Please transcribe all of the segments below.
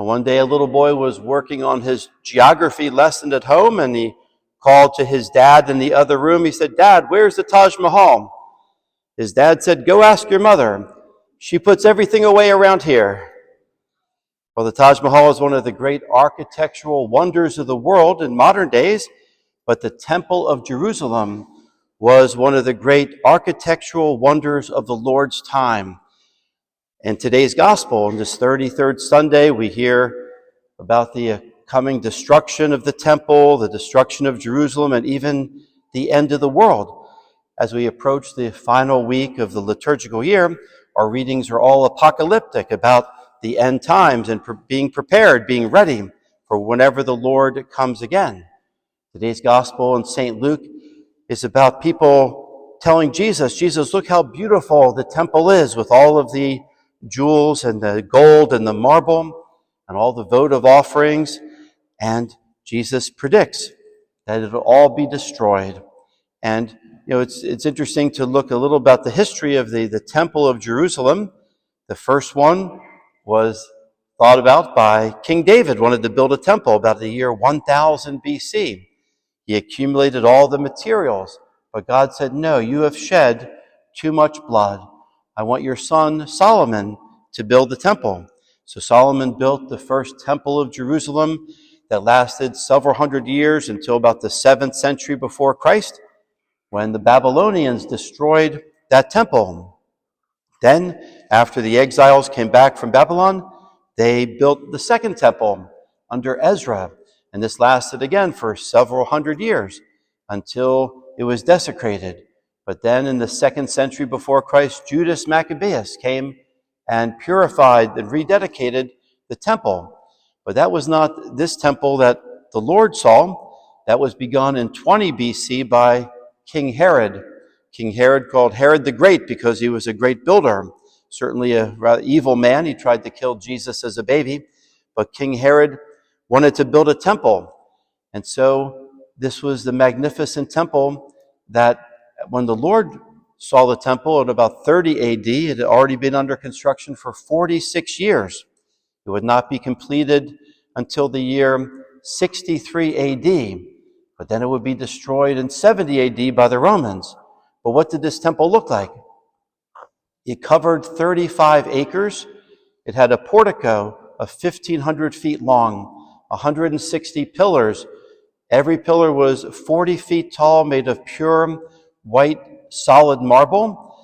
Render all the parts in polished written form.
Well, one day a little boy was working on his geography lesson at home, and he called to his dad in the other room. He said, "Dad, where's the Taj Mahal?" His dad said, "Go ask your mother. She puts everything away around here." Well, the Taj Mahal is one of the great architectural wonders of the world in modern days, but the Temple of Jerusalem was one of the great architectural wonders of the Lord's time. In today's gospel, on this 33rd Sunday, we hear about the coming destruction of the temple, the destruction of Jerusalem, and even the end of the world. As we approach the final week of the liturgical year, our readings are all apocalyptic about the end times and being prepared, being ready for whenever the Lord comes again. Today's gospel in St. Luke is about people telling Jesus, look how beautiful the temple is with all of the jewels and the gold and the marble and all the votive offerings. And Jesus predicts that it'll all be destroyed. And it's interesting to look a little about the history of the Temple of Jerusalem. The first one was thought about by King David, wanted to build a temple about the year 1000 BC. He accumulated all the materials, but God said, "No, you have shed too much blood. I want your son Solomon to build the temple." So Solomon built the first temple of Jerusalem that lasted several hundred years until about the 7th century before Christ, when the Babylonians destroyed that temple. Then, after the exiles came back from Babylon, they built the second temple under Ezra. And this lasted again for several hundred years until it was desecrated. But then in the 2nd century before Christ, Judas Maccabeus came and purified and rededicated the temple. But that was not this temple that the Lord saw. That was begun in 20 BC by King Herod. King Herod, called Herod the Great because he was a great builder. Certainly a rather evil man. He tried to kill Jesus as a baby. But King Herod wanted to build a temple. And so this was the magnificent temple that when the Lord saw the temple at about 30 AD, it had already been under construction for 46 years. It would not be completed until the year 63 AD, but then it would be destroyed in 70 AD by the Romans. But what did this temple look like? It covered 35 acres. It had a portico of 1,500 feet long, 160 pillars. Every pillar was 40 feet tall, made of pure white solid marble.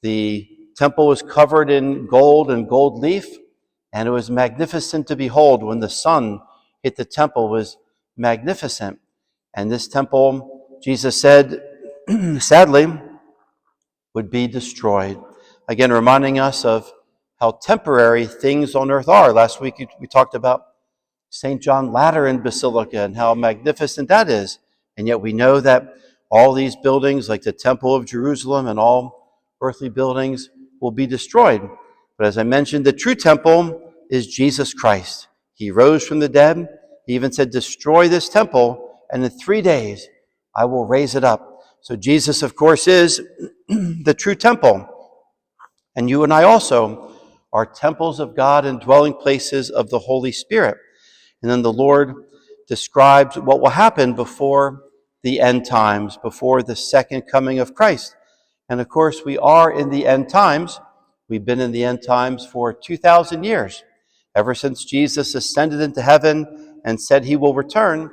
The temple was covered in gold and gold leaf, and it was magnificent to behold. When the sun hit the temple, it was magnificent. And this temple, Jesus said, sadly, would be destroyed. Again, reminding us of how temporary things on earth are. Last week we talked about St. John Lateran Basilica and how magnificent that is. And yet we know that all these buildings, like the Temple of Jerusalem and all earthly buildings, will be destroyed. But as I mentioned, the true temple is Jesus Christ. He rose from the dead. He even said, "Destroy this temple, and in 3 days I will raise it up." So Jesus, of course, is the true temple. And you and I also are temples of God and dwelling places of the Holy Spirit. And then the Lord describes what will happen before the end times, before the second coming of Christ. And of course, we are in the end times. We've been in the end times for 2,000 years. Ever since Jesus ascended into heaven and said he will return,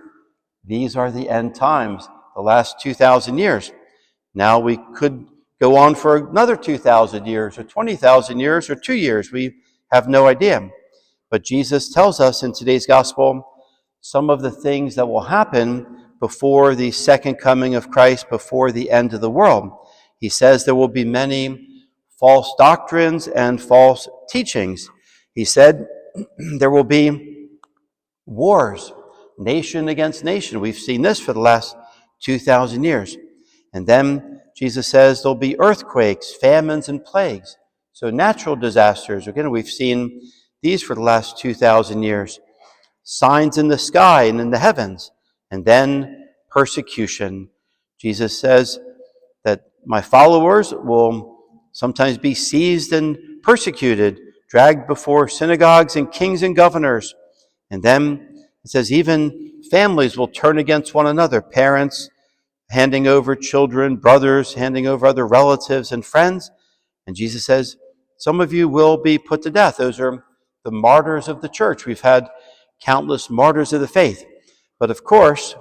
these are the end times, the last 2,000 years. Now we could go on for another 2,000 years or 20,000 years or 2 years. We have no idea. But Jesus tells us in today's gospel some of the things that will happen before the second coming of Christ, before the end of the world. He says there will be many false doctrines and false teachings. He said there will be wars, nation against nation. We've seen this for the last 2,000 years. And then Jesus says there'll be earthquakes, famines, and plagues. So natural disasters. Again, we've seen these for the last 2,000 years. Signs in the sky and in the heavens. And then persecution. Jesus says that my followers will sometimes be seized and persecuted, dragged before synagogues and kings and governors. And then it says even families will turn against one another, parents handing over children, brothers handing over other relatives and friends. And Jesus says, some of you will be put to death. Those are the martyrs of the church. We've had countless martyrs of the faith. But of course,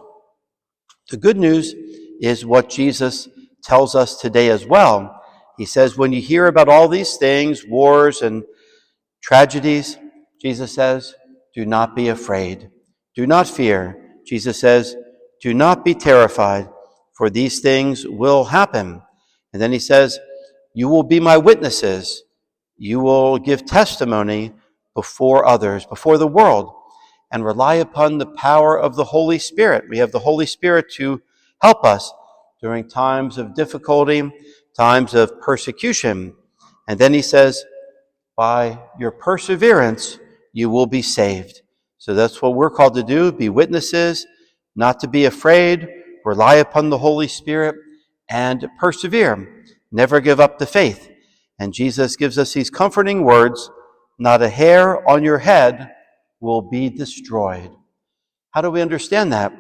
the good news is what Jesus tells us today as well. He says, when you hear about all these things, wars and tragedies, Jesus says, do not be afraid. Do not fear. Jesus says, do not be terrified, for these things will happen. And then he says, you will be my witnesses. You will give testimony before others, before the world, and rely upon the power of the Holy Spirit. We have the Holy Spirit to help us during times of difficulty, times of persecution. And then he says, by your perseverance, you will be saved. So that's what we're called to do, be witnesses, not to be afraid, rely upon the Holy Spirit, and persevere. Never give up the faith. And Jesus gives us these comforting words, not a hair on your head will be destroyed. How do we understand that?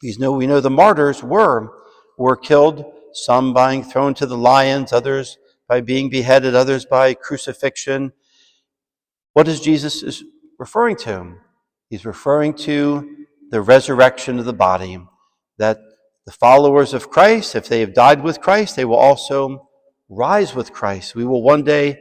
Because we know the martyrs were killed, some by being thrown to the lions, others by being beheaded, others by crucifixion. What is Jesus referring to? He's referring to the resurrection of the body, that the followers of Christ, if they have died with Christ, they will also rise with Christ. We will one day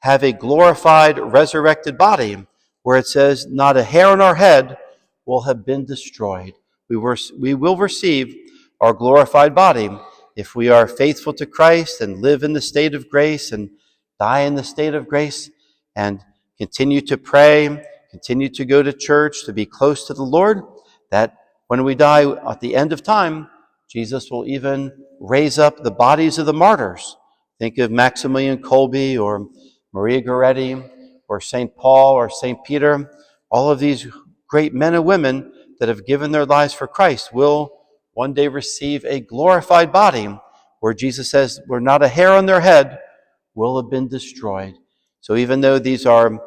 have a glorified, resurrected body, where it says, not a hair on our head will have been destroyed. We will receive our glorified body if we are faithful to Christ and live in the state of grace and die in the state of grace and continue to pray, continue to go to church, to be close to the Lord, that when we die at the end of time, Jesus will even raise up the bodies of the martyrs. Think of Maximilian Kolbe or Maria Goretti or St. Paul or St. Peter. All of these great men and women that have given their lives for Christ will one day receive a glorified body where Jesus says, where not a hair on their head will have been destroyed. So even though these are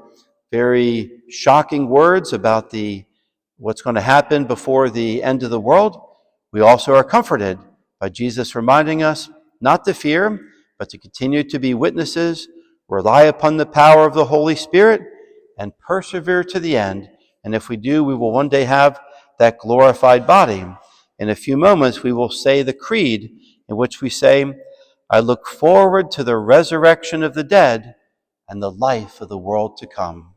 very shocking words about what's going to happen before the end of the world, we also are comforted by Jesus reminding us not to fear, but to continue to be witnesses, rely upon the power of the Holy Spirit, and persevere to the end. And if we do, we will one day have that glorified body. In a few moments, we will say the creed in which we say, I look forward to the resurrection of the dead and the life of the world to come.